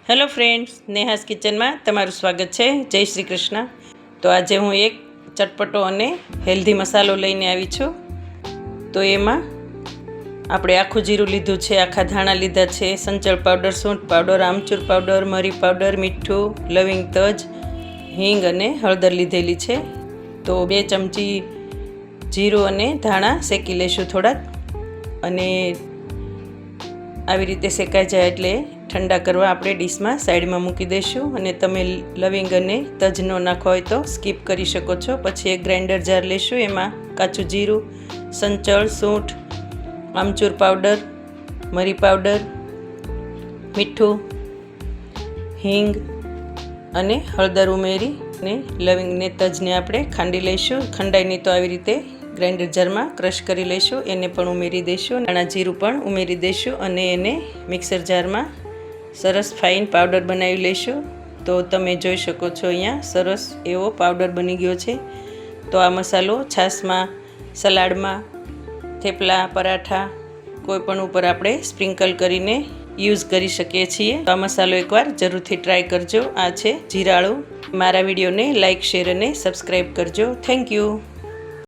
Hello friends, Neha's કિચનમાં તમારું સ્વાગત છે. જય શ્રી કૃષ્ણ. તો આજે હું એક ચટપટો અને હેલ્ધી મસાલો લઈને આવી છું. તો એમાં આપણે આખું જીરું લીધું છે, આખા ધાણા લીધા છે, સંચળ પાવડર, સૂંઠ પાવડર, આમચૂર પાવડર, મરી પાવડર, મીઠું, લવિંગ, તજ, હિંગ અને હળદર લીધેલી છે. તો 2 ચમચી જીરું અને ધાણા શેકી લઈશું થોડાક, અને આવી રીતે શેકાઈ જાય એટલે ઠંડા કરવા આપણે ડીશમાં સાઈડમાં મૂકી દઈશું. અને તમે લવિંગ અને તજ ન નાખો હોય તો સ્કીપ કરી શકો છો. પછી એક ગ્રાઇન્ડર જાર લઈશું, એમાં કાચું જીરું, સંચળ, સૂંઠ, આમચૂર પાવડર, મરી પાવડર, મીઠું, હિંગ અને હળદર ઉમેરી અને લવિંગને તજને આપણે ખાંડી લઈશું. ખંડાઈ નહીં તો આવી રીતે ગ્રાઇન્ડર જારમાં ક્રશ કરી લઈશું. એને પણ ઉમેરી દઈશું, ધાણા જીરું પણ ઉમેરી દઈશું અને એને મિક્સર જારમાં સરસ ફાઇન પાવડર બનાવી લઈશું. તો તમે જોઈ શકો છો અહીંયા સરસ એવો પાવડર બની ગયો છે. તો આ મસાલો છાશમાં, સલાડમાં, થેપલા, પરાઠા કોઈ પણ ઉપર આપણે સ્પ્રિંકલ કરીને યુઝ કરી શકીએ છીએ. તો આ મસાલો એકવાર જરૂરથી ટ્રાય કરજો. આ છે જીરાળું. મારા વિડીયોને લાઇક, શેર અને સબસ્ક્રાઈબ કરજો. Thank you.